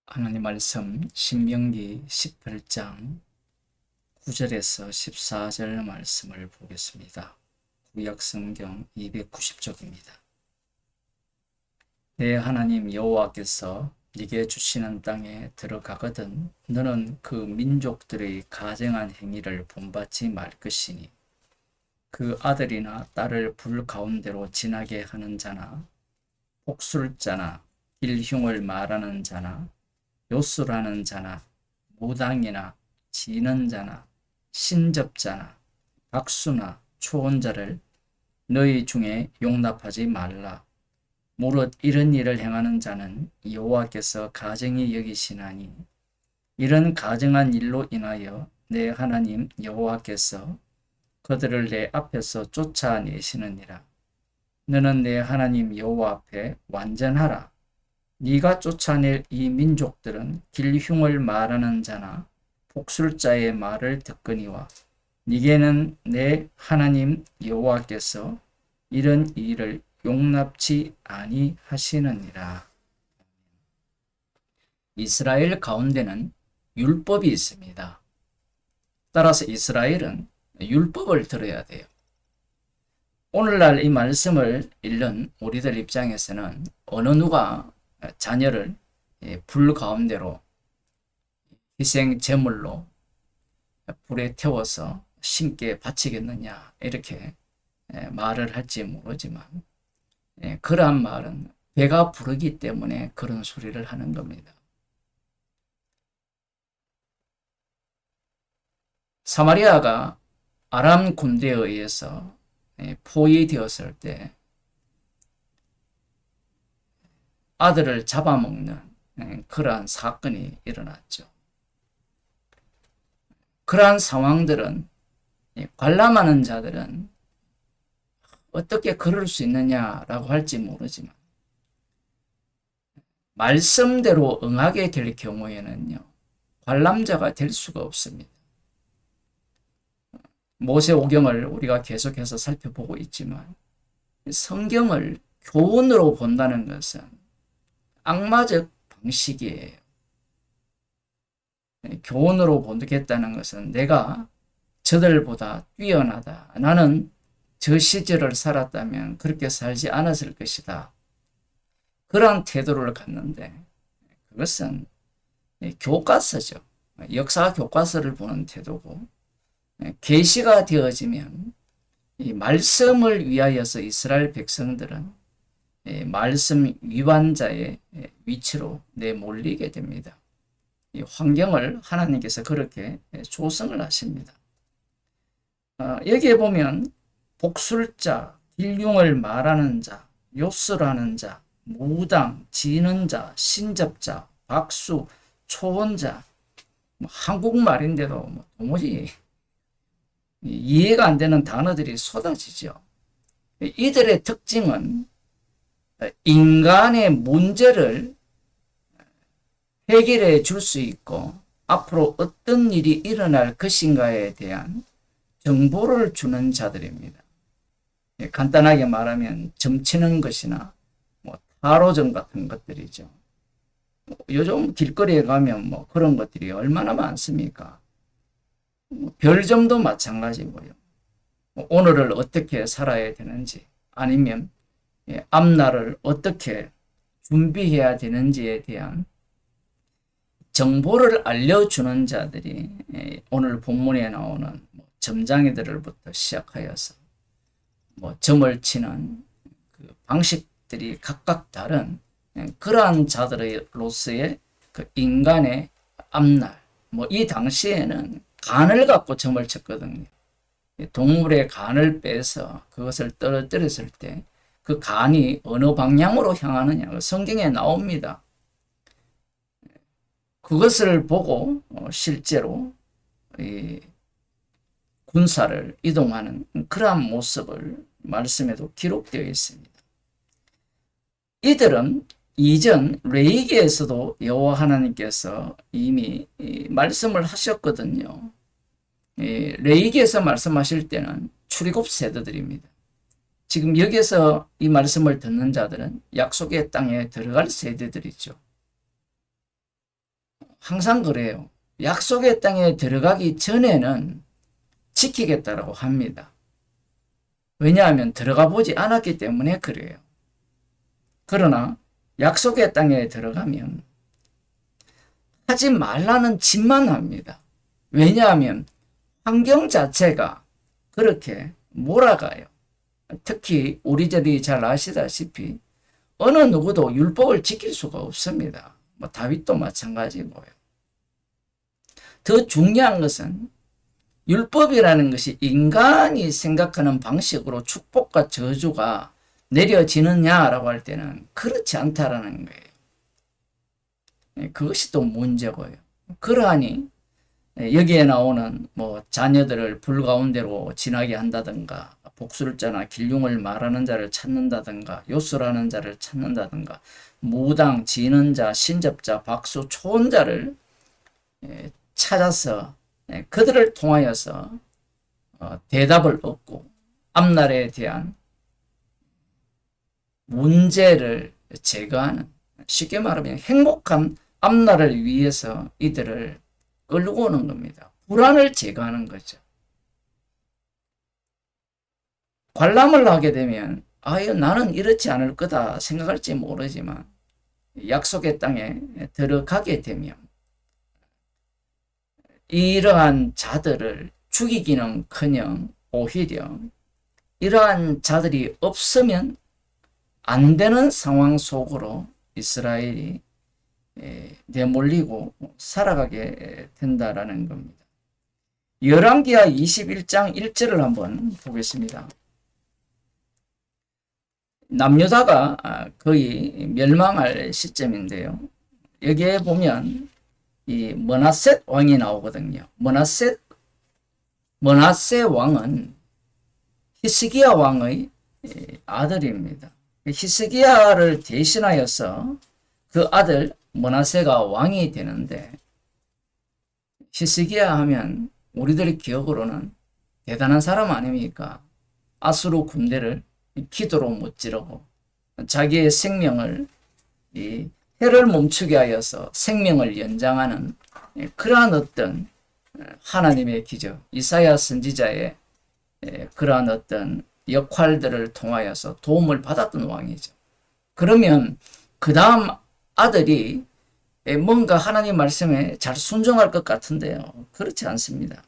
하나님 말씀 신명기 18장 9절에서 14절 말씀을 보겠습니다. 구약성경 290쪽입니다. 내 하나님 여호와께서 네게 주시는 땅에 들어가거든 너는 그 민족들의 가증한 행위를 본받지 말 것이니 그 아들이나 딸을 불 가운데로 지나게 하는 자나 복술자나 일흉을 말하는 자나 요술하는 자나 무당이나 지는 자나 신접자나 박수나 초혼자를 너희 중에 용납하지 말라. 무릇 이런 일을 행하는 자는 여호와께서 가증히 여기시나니 이런 가증한 일로 인하여 내 하나님 여호와께서 그들을 내 앞에서 쫓아내시느니라. 너는 내 하나님 여호와 앞에 완전하라. 네가 쫓아낼 이 민족들은 길흉을 말하는 자나 복술자의 말을 듣거니와 네게는 내 하나님 여호와께서 이런 일을 용납치 아니하시느니라. 이스라엘 가운데는 율법이 있습니다. 따라서 이스라엘은 율법을 들어야 돼요. 오늘날 이 말씀을 읽는 우리들 입장에서는 어느 누가 자녀를 불 가운데로 희생 제물로 불에 태워서 신께 바치겠느냐 이렇게 말을 할지 모르지만 그러한 말은 배가 부르기 때문에 그런 소리를 하는 겁니다. 사마리아가 아람 군대에 의해서 포위되었을 때 아들을 잡아먹는 그러한 사건이 일어났죠. 그러한 상황들은 관람하는 자들은 어떻게 그럴 수 있느냐라고 할지 모르지만 말씀대로 응하게 될 경우에는요, 관람자가 될 수가 없습니다. 모세오경을 우리가 계속해서 살펴보고 있지만 성경을 교훈으로 본다는 것은 악마적 방식이에요. 교훈으로 보겠다는 것은 내가 저들보다 뛰어나다. 나는 저 시절을 살았다면 그렇게 살지 않았을 것이다. 그러한 태도를 갖는데 그것은 교과서죠. 역사 교과서를 보는 태도고 계시가 되어지면 이 말씀을 위하여서 이스라엘 백성들은 말씀 위반자의 위치로 내몰리게 됩니다. 이 환경을 하나님께서 그렇게 조성을 하십니다. 여기에 보면 복술자, 일용을 말하는 자, 요술하는 자, 무당, 지는 자, 신접자, 박수, 초혼자, 한국말인데도 도무지 이해가 안 되는 단어들이 쏟아지죠. 이들의 특징은 인간의 문제를 해결해 줄 수 있고 앞으로 어떤 일이 일어날 것인가에 대한 정보를 주는 자들입니다. 간단하게 말하면 점치는 것이나 타로점 같은 것들이죠. 요즘 길거리에 가면 그런 것들이 얼마나 많습니까? 별점도 마찬가지고요. 오늘을 어떻게 살아야 되는지 아니면 앞날을 어떻게 준비해야 되는지에 대한 정보를 알려주는 자들이 오늘 본문에 나오는 점장이들부터 시작하여서 점을 치는 그 방식들이 각각 다른 그러한 자들로서의 그 인간의 앞날, 이 당시에는 간을 갖고 점을 쳤거든요. 동물의 간을 빼서 그것을 떨어뜨렸을 때 그 간이 어느 방향으로 향하느냐 성경에 나옵니다. 그것을 보고 실제로 군사를 이동하는 그러한 모습을 말씀에도 기록되어 있습니다. 이들은 이전 레위기에서도 여호와 하나님께서 이미 말씀을 하셨거든요. 레위기에서 말씀하실 때는 출애굽 세대들입니다. 지금 여기에서 이 말씀을 듣는 자들은 약속의 땅에 들어갈 세대들이죠. 항상 그래요. 약속의 땅에 들어가기 전에는 지키겠다라고 합니다. 왜냐하면 들어가 보지 않았기 때문에 그래요. 그러나 약속의 땅에 들어가면 하지 말라는 짓만 합니다. 왜냐하면 환경 자체가 그렇게 몰아가요. 특히 우리들이 잘 아시다시피 어느 누구도 율법을 지킬 수가 없습니다. 뭐 다윗도 마찬가지고요. 더 중요한 것은 율법이라는 것이 인간이 생각하는 방식으로 축복과 저주가 내려지느냐라고 할 때는 그렇지 않다라는 거예요. 그것이 또 문제고요. 그러하니 여기에 나오는 뭐 자녀들을 불 가운데로 지나게 한다든가, 복술자나 길흉을 말하는 자를 찾는다든가, 요술하는 자를 찾는다든가, 무당, 지는 자, 신접자, 박수, 초혼자를 찾아서 그들을 통하여서 대답을 얻고 앞날에 대한 문제를 제거하는, 쉽게 말하면 행복한 앞날을 위해서 이들을 끌고 오는 겁니다. 불안을 제거하는 거죠. 관람을 하게 되면 나는 이렇지 않을 거다 생각할지 모르지만 약속의 땅에 들어가게 되면 이러한 자들을 죽이기는커녕 오히려 이러한 자들이 없으면 안 되는 상황 속으로 이스라엘이 내몰리고 살아가게 된다라는 겁니다. 열왕기하 21장 1절을 한번 보겠습니다. 남유다가 거의 멸망할 시점인데요. 여기에 보면 이 므낫셋 왕이 나오거든요. 므낫세 왕은 히스기야 왕의 아들입니다. 히스기야를 대신하여서 그 아들 므낫세가 왕이 되는데, 히스기야 하면 우리들의 기억으로는 대단한 사람 아닙니까? 아수르 군대를 기도로 무찌르고 자기의 생명을 해를 멈추게 하여서 생명을 연장하는 그러한 어떤 하나님의 기적, 이사야 선지자의 그러한 어떤 역할들을 통하여서 도움을 받았던 왕이죠. 그러면 그 다음 아들이 뭔가 하나님 말씀에 잘 순종할 것 같은데요. 그렇지 않습니다.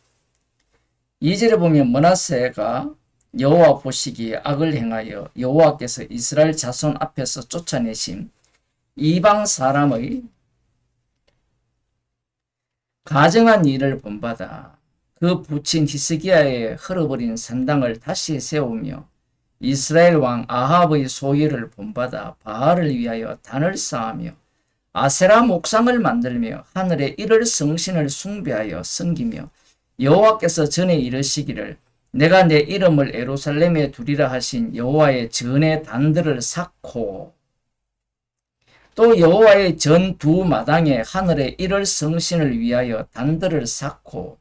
2절에 보면 므낫세가 여호와 보시기에 악을 행하여 여호와께서 이스라엘 자손 앞에서 쫓아내신 이방 사람의 가증한 일을 본받아 그 부친 히스기야의 헐어버린 산당을 다시 세우며 이스라엘 왕 아합의 소유를 본받아 바알을 위하여 단을 쌓으며 아세라 목상을 만들며 하늘의 일월 성신을 숭배하여 섬기며 여호와께서 전에 이르시기를 내가 내 이름을 예루살렘에 두리라 하신 여호와의 전의 단들을 쌓고, 또 여호와의 전 두 마당에 하늘의 일월 성신을 위하여 단들을 쌓고,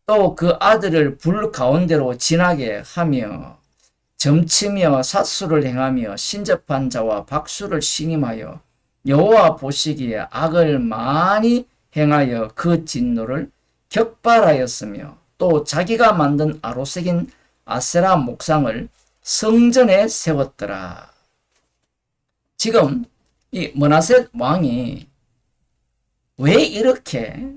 또 그 아들을 불 가운데로 지나게 하며 점치며 사수를 행하며 신접한 자와 박수를 신임하여 여호와 보시기에 악을 많이 행하여 그 진노를 격발하였으며, 또 자기가 만든 아로색인 아세라 목상을 성전에 세웠더라. 지금 이 므낫셋 왕이 왜 이렇게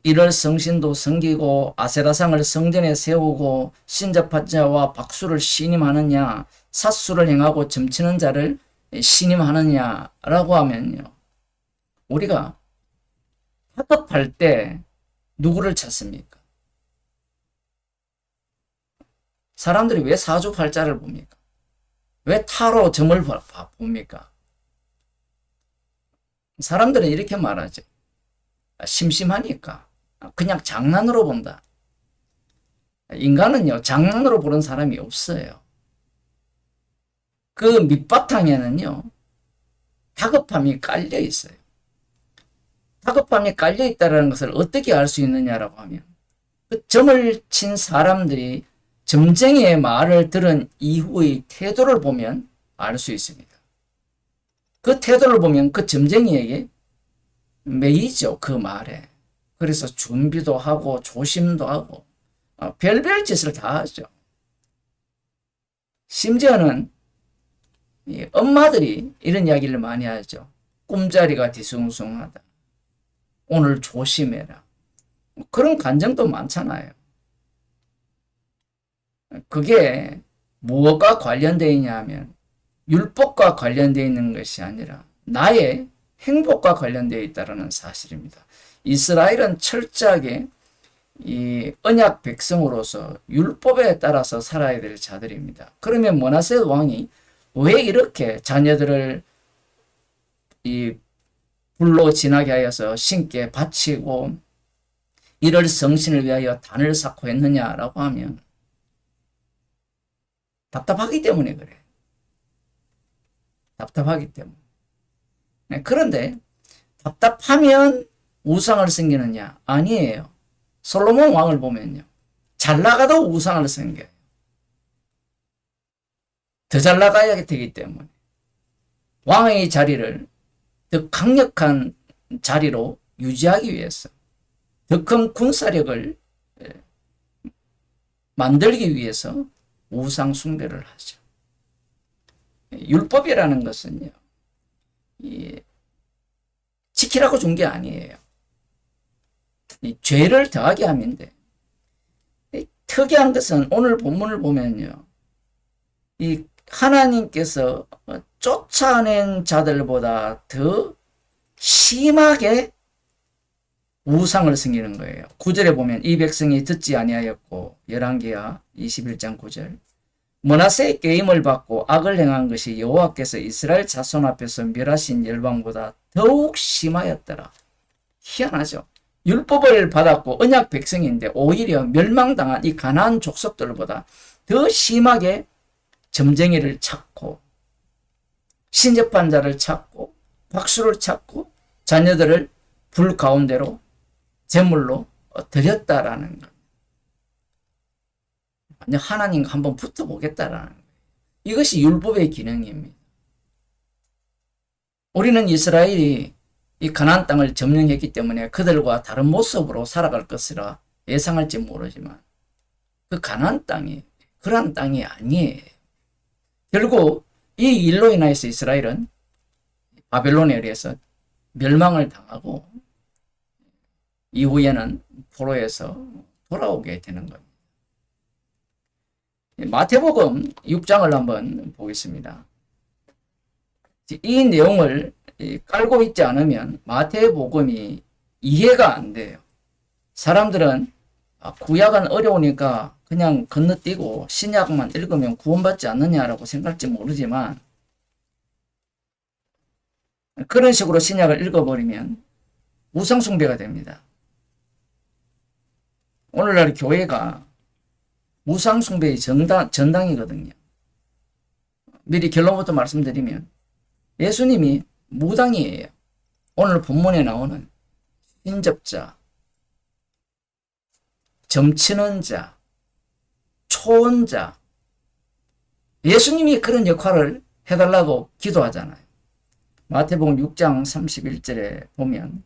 일월 성신도 섬기고 아세라상을 성전에 세우고 신접한 자와 박수를 신임하느냐, 사수를 행하고 점치는 자를 신임하느냐라고 하면요, 우리가 학업할 때 누구를 찾습니까? 사람들이 왜 사주팔자를 봅니까? 왜 타로 점을 봅니까? 사람들은 이렇게 말하죠. 심심하니까 그냥 장난으로 본다. 인간은요, 장난으로 보는 사람이 없어요. 그 밑바탕에는요, 다급함이 깔려 있어요. 다급함이 깔려 있다는 것을 어떻게 알 수 있느냐라고 하면, 그 점을 친 사람들이 점쟁이의 말을 들은 이후의 태도를 보면 알 수 있습니다. 그 태도를 보면 그 점쟁이에게 매이죠, 그 말에. 그래서 준비도 하고 조심도 하고 별별 짓을 다 하죠. 심지어는 이 엄마들이 이런 이야기를 많이 하죠. 꿈자리가 뒤숭숭하다. 오늘 조심해라. 그런 간증도 많잖아요. 그게 무엇과 관련되어 있냐 하면 율법과 관련되어 있는 것이 아니라 나의 행복과 관련되어 있다는 사실입니다. 이스라엘은 철저하게 이 언약 백성으로서 율법에 따라서 살아야 될 자들입니다. 그러면 므낫세 왕이 왜 이렇게 자녀들을 이 불로 지나게 하여서 신께 바치고 이를 성신을 위하여 단을 쌓고 했느냐라고 하면 답답하기 때문에 그래. 답답하기 때문에. 그런데 답답하면 우상을 섬기느냐? 아니에요. 솔로몬 왕을 보면요. 잘 나가도 우상을 섬겨요. 더 잘 나가야 되기 때문에. 왕의 자리를 더 강력한 자리로 유지하기 위해서 더 큰 군사력을 만들기 위해서 우상 숭배를 하죠. 율법이라는 것은요. 지키라고 준 게 아니에요. 죄를 더하게 함인데 특이한 것은 오늘 본문을 보면요. 이 하나님께서 쫓아낸 자들보다 더 심하게 우상을 섬기는 거예요. 9절에 보면 이 백성이 듣지 아니하였고 열왕기하 21장 9절 므낫세의 꾀임을 받고 악을 행한 것이 여호와께서 이스라엘 자손 앞에서 멸하신 열방보다 더욱 심하였더라. 희한하죠. 율법을 받았고 언약 백성인데 오히려 멸망당한 이 가나안 족속들보다 더 심하게 점쟁이를 찾고 신접한 자를 찾고 박수를 찾고 자녀들을 불 가운데로 제물로 드렸다라는 것. 하나님과 한번 붙어보겠다라는 거예요. 이것이 율법의 기능입니다. 우리는 이스라엘이 이 가나안 땅을 점령했기 때문에 그들과 다른 모습으로 살아갈 것이라 예상할지 모르지만 그 가나안 땅이 그러한 땅이 아니에요. 결국 이 일로 인해서 이스라엘은 바벨론에 의해서 멸망을 당하고 이후에는 포로에서 돌아오게 되는 겁니다. 마태복음 6장을 한번 보겠습니다. 이 내용을 깔고 있지 않으면 마태복음이 이해가 안 돼요. 사람들은 구약은 어려우니까 그냥 건너뛰고 신약만 읽으면 구원받지 않느냐라고 생각할지 모르지만 그런 식으로 신약을 읽어버리면 우상숭배가 됩니다. 오늘날 교회가 우상숭배의 전당이거든요. 미리 결론부터 말씀드리면 예수님이 무당이에요. 오늘 본문에 나오는 인접자, 점치는 자, 초혼자, 예수님이 그런 역할을 해달라고 기도하잖아요. 마태복음 6장 31절에 보면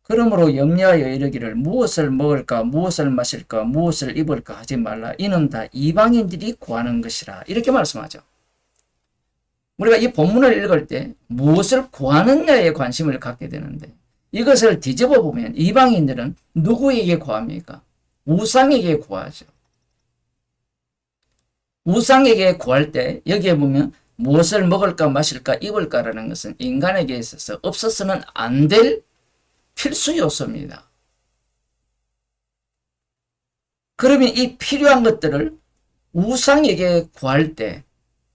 그러므로 염려하여 이르기를 무엇을 먹을까 무엇을 마실까 무엇을 입을까 하지 말라. 이는 다 이방인들이 구하는 것이라. 이렇게 말씀하죠. 우리가 이 본문을 읽을 때 무엇을 구하느냐에 관심을 갖게 되는데 이것을 뒤집어 보면 이방인들은 누구에게 구합니까? 우상에게 구하죠. 우상에게 구할 때 여기에 보면 무엇을 먹을까 마실까 입을까라는 것은 인간에게 있어서 없어서는 안 될 필수 요소입니다. 그러면 이 필요한 것들을 우상에게 구할 때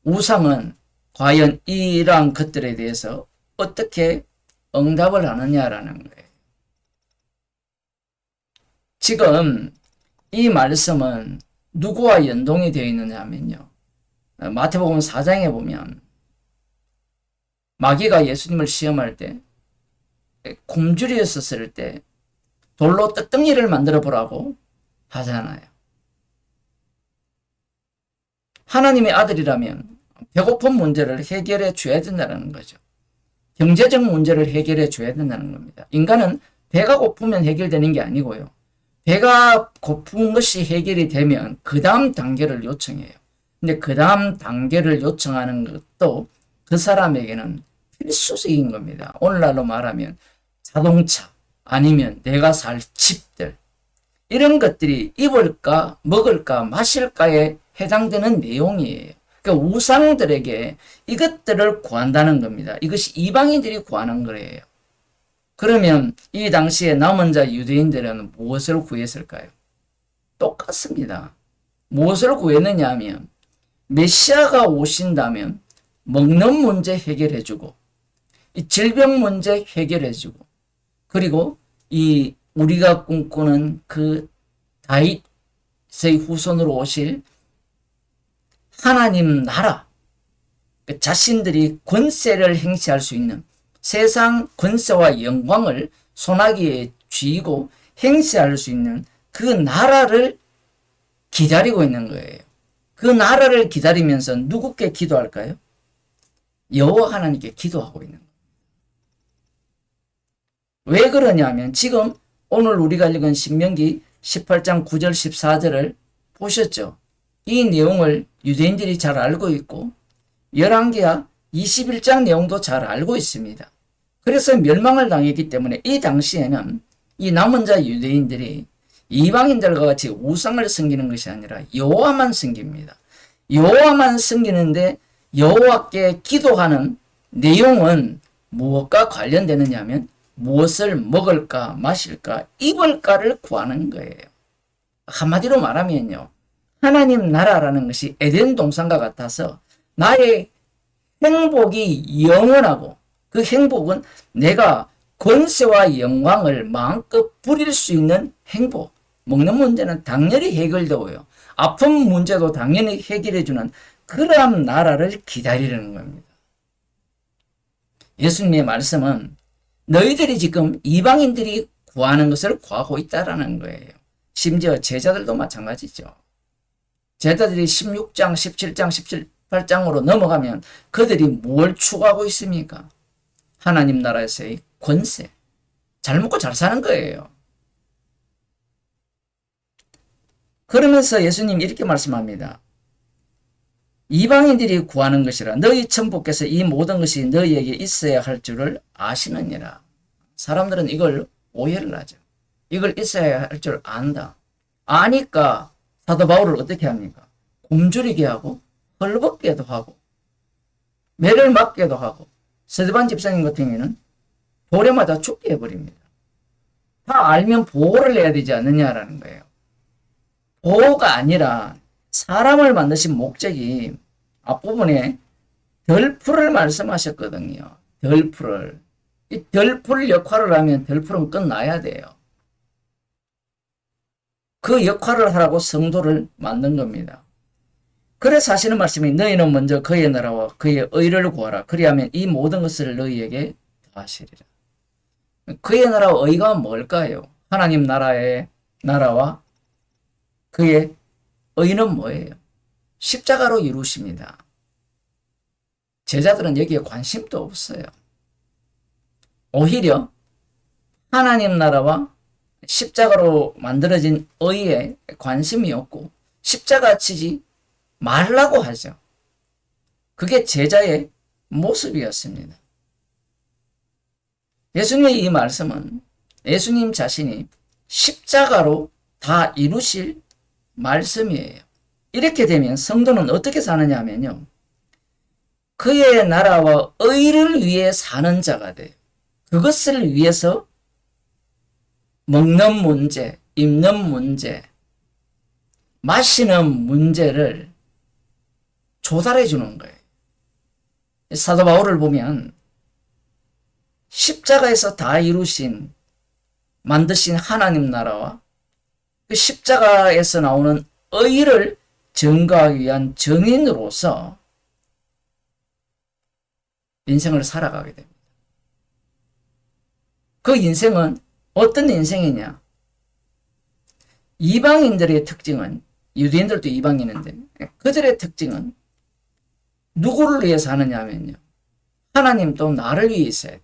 우상은 과연 이러한 것들에 대해서 어떻게 응답을 하느냐라는 거예요. 지금 이 말씀은 누구와 연동이 되어 있느냐 하면요. 마태복음 4장에 보면 마귀가 예수님을 시험할 때 굶주렸었을 때 돌로 떡덩이를 만들어 보라고 하잖아요. 하나님의 아들이라면 배고픈 문제를 해결해 줘야 된다는 거죠. 경제적 문제를 해결해 줘야 된다는 겁니다. 인간은 배가 고프면 해결되는 게 아니고요. 배가 고픈 것이 해결이 되면 그 다음 단계를 요청해요. 근데 그 다음 단계를 요청하는 것도 그 사람에게는 필수적인 겁니다. 오늘날로 말하면 자동차 아니면 내가 살 집들 이런 것들이 입을까 먹을까 마실까에 해당되는 내용이에요. 그러니까 우상들에게 이것들을 구한다는 겁니다. 이것이 이방인들이 구하는 거예요. 그러면 이 당시에 남은 자 유대인들은 무엇을 구했을까요? 똑같습니다. 무엇을 구했느냐 하면 메시아가 오신다면 먹는 문제 해결해주고 이 질병 문제 해결해주고 그리고 이 우리가 꿈꾸는 그 다윗의 후손으로 오실 하나님 나라 자신들이 권세를 행사할 수 있는 세상 권세와 영광을 손아귀에 쥐고 행사할 수 있는 그 나라를 기다리고 있는 거예요. 그 나라를 기다리면서 누구께 기도할까요? 여호와 하나님께 기도하고 있는 거예요. 왜 그러냐면 지금 오늘 우리가 읽은 신명기 18장 9절 14절을 보셨죠? 이 내용을 유대인들이 잘 알고 있고 열왕기하 21장 내용도 잘 알고 있습니다. 그래서 멸망을 당했기 때문에 이 당시에는 이 남은 자 유대인들이 이방인들과 같이 우상을 섬기는 것이 아니라 여호와만 섬깁니다. 여호와만 섬기는데 여호와께 기도하는 내용은 무엇과 관련되느냐 하면 무엇을 먹을까 마실까 입을까를 구하는 거예요. 한마디로 말하면요. 하나님 나라라는 것이 에덴 동산과 같아서 나의 행복이 영원하고 그 행복은 내가 권세와 영광을 마음껏 부릴 수 있는 행복. 먹는 문제는 당연히 해결되고요. 아픈 문제도 당연히 해결해주는 그러한 나라를 기다리려는 겁니다. 예수님의 말씀은 너희들이 지금 이방인들이 구하는 것을 구하고 있다라는 거예요. 심지어 제자들도 마찬가지죠. 제자들이 16장, 17장, 18장으로 넘어가면 그들이 뭘 추구하고 있습니까? 하나님 나라에서의 권세. 잘 먹고 잘 사는 거예요. 그러면서 예수님 이렇게 말씀합니다. 이방인들이 구하는 것이라 너희 천부께서 이 모든 것이 너희에게 있어야 할 줄을 아시느니라. 사람들은 이걸 오해를 하죠. 이걸 있어야 할 줄 안다. 아니까 사도 바울을 어떻게 합니까? 굶주리게 하고 헐벗게도 하고 매를 맞게도 하고 스데반 집사님 같은 경우에는 돌에 맞아 죽게 해버립니다. 다 알면 보호를 해야 되지 않느냐라는 거예요. 보호가 아니라 사람을 만드신 목적이 앞부분에 덜풀을 말씀하셨거든요. 덜풀을. 이 덜풀 역할을 하면 덜풀은 끝나야 돼요. 그 역할을 하라고 성도를 만든 겁니다. 그래서 하시는 말씀이 너희는 먼저 그의 나라와 그의 의를 구하라. 그리하면 이 모든 것을 너희에게 더하시리라. 그의 나라와 의가 뭘까요? 하나님 나라의 나라와 그의 의는 뭐예요? 십자가로 이루십니다. 제자들은 여기에 관심도 없어요. 오히려 하나님 나라와 십자가로 만들어진 의에 관심이 없고 십자가 치지 말라고 하죠. 그게 제자의 모습이었습니다. 예수님의 이 말씀은 예수님 자신이 십자가로 다 이루실 말씀이에요. 이렇게 되면 성도는 어떻게 사느냐 하면요. 그의 나라와 의를 위해 사는 자가 돼요. 그것을 위해서 먹는 문제, 입는 문제, 마시는 문제를 조달해 주는 거예요. 사도 바울을 보면 십자가에서 다 이루신 만드신 하나님 나라와 그 십자가에서 나오는 의를 증거하기 위한 증인으로서 인생을 살아가게 됩니다. 그 인생은 어떤 인생이냐? 이방인들의 특징은 유대인들도 이방인인데 그들의 특징은 누구를 위해 사느냐 하면요. 하나님 또 나를 위해 있어야 돼요.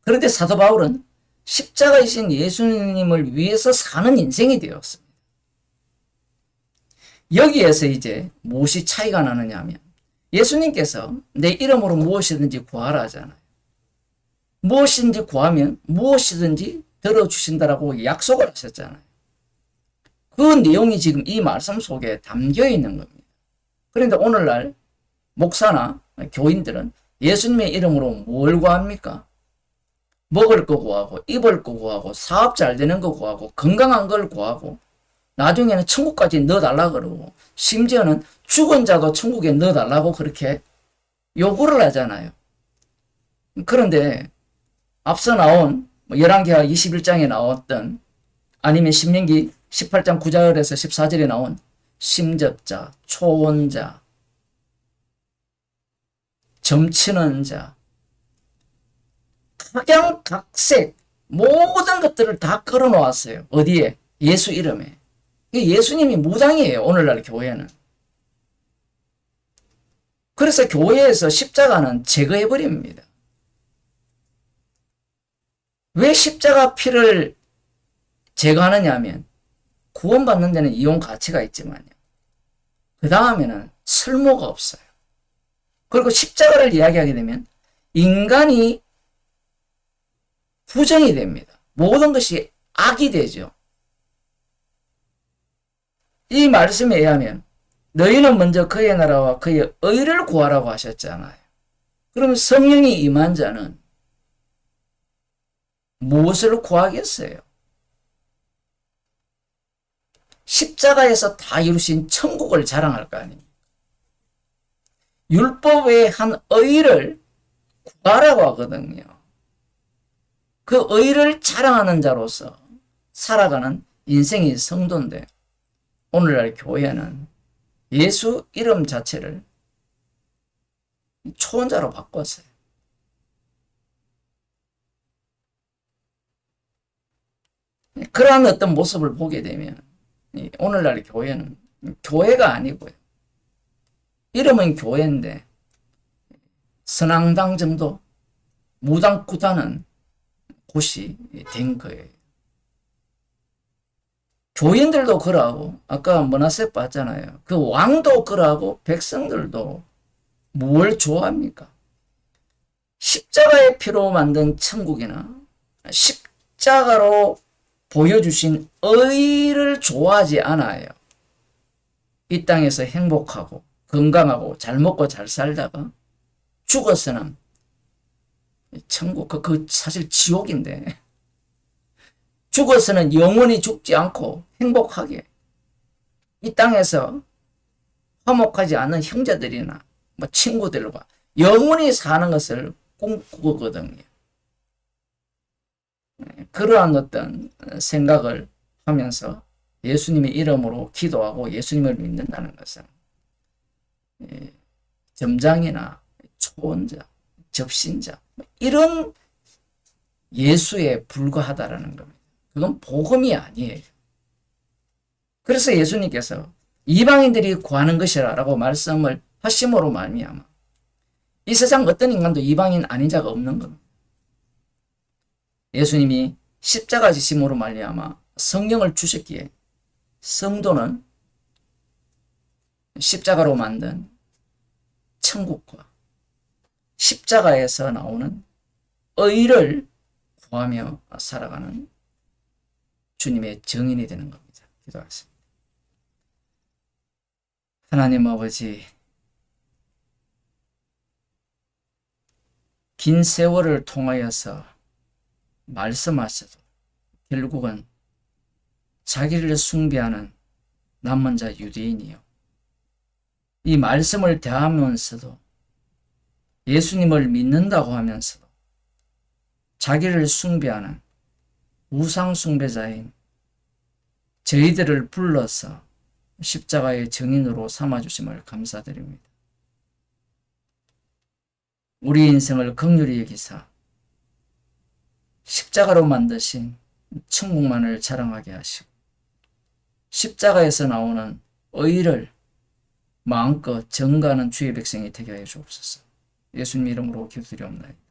그런데 사도 바울은 십자가이신 예수님을 위해서 사는 인생이 되었습니다. 여기에서 이제 무엇이 차이가 나느냐 하면 예수님께서 내 이름으로 무엇이든지 구하라 하잖아요. 무엇인지 구하면 무엇이든지 들어주신다라고 약속을 하셨잖아요. 그 내용이 지금 이 말씀 속에 담겨 있는 겁니다. 그런데 오늘날 목사나 교인들은 예수님의 이름으로 뭘 구합니까? 먹을 거 구하고 입을 거 구하고 사업 잘 되는 거 구하고 건강한 걸 구하고 나중에는 천국까지 넣어달라 그러고 심지어는 죽은 자도 천국에 넣어달라고 그렇게 요구를 하잖아요. 그런데 앞서 나온 열왕기하 21장에 나왔던 아니면 신명기 18장 9절에서 14절에 나온 심접자, 초혼자, 점치는 자, 각양각색 모든 것들을 다 걸어놓았어요. 어디에? 예수 이름에. 예수님이 무당이에요. 오늘날 교회는. 그래서 교회에서 십자가는 제거해버립니다. 왜 십자가 피를 제거하느냐 하면 구원받는 데는 이용 가치가 있지만요. 그 다음에는 쓸모가 없어요. 그리고 십자가를 이야기하게 되면 인간이 부정이 됩니다. 모든 것이 악이 되죠. 이 말씀에 의하면 너희는 먼저 그의 나라와 그의 의를 구하라고 하셨잖아요. 그러면 성령이 임한 자는 무엇을 구하겠어요? 십자가에서 다 이루신 천국을 자랑할 거 아닙니까? 율법 외에 한 의를 구하라고 하거든요. 그 의를 자랑하는 자로서 살아가는 인생이 성도인데 오늘날 교회는 예수 이름 자체를 초혼자로 바꿨어요. 그러한 어떤 모습을 보게 되면 오늘날 교회는 교회가 아니고요. 이름은 교회인데 선앙당 정도 무당구단은 곳이 된 거예요. 교인들도 그러하고 아까 머나세 봤잖아요. 그 왕도 그러하고 백성들도 뭘 좋아합니까? 십자가의 피로 만든 천국이나 십자가로 보여주신 의를 좋아하지 않아요. 이 땅에서 행복하고 건강하고 잘 먹고 잘 살다가 죽어서는 천국, 그 사실 지옥인데 죽어서는 영원히 죽지 않고 행복하게 이 땅에서 화목하지 않는 형제들이나 뭐 친구들과 영원히 사는 것을 꿈꾸거든요. 그러한 어떤 생각을 하면서 예수님의 이름으로 기도하고 예수님을 믿는다는 것은 점장이나 초혼자, 접신자 이런 예수에 불과하다라는 겁니다. 그건 복음이 아니에요. 그래서 예수님께서 이방인들이 구하는 것이라 라고 말씀을 하심으로 말미암아 이 세상 어떤 인간도 이방인 아닌 자가 없는 겁니다. 예수님이 십자가 지심으로 말미암아 성령을 주셨기에 성도는 십자가로 만든 천국과 십자가에서 나오는 의를 구하며 살아가는 주님의 증인이 되는 겁니다. 기도하겠습니다. 하나님 아버지, 긴 세월을 통하여서 말씀하셔도 결국은 자기를 숭배하는 남은 자 유대인이요. 이 말씀을 대하면서도 예수님을 믿는다고 하면서도 자기를 숭배하는 우상 숭배자인 저희들을 불러서 십자가의 증인으로 삼아주심을 감사드립니다. 우리 인생을 긍휼히 여기사 십자가로 만드신 천국만을 자랑하게 하시고 십자가에서 나오는 의를 마음껏 전가하는 주의 백성이 되게 하여 주옵소서. 예수님 이름으로 기도드리옵나이다.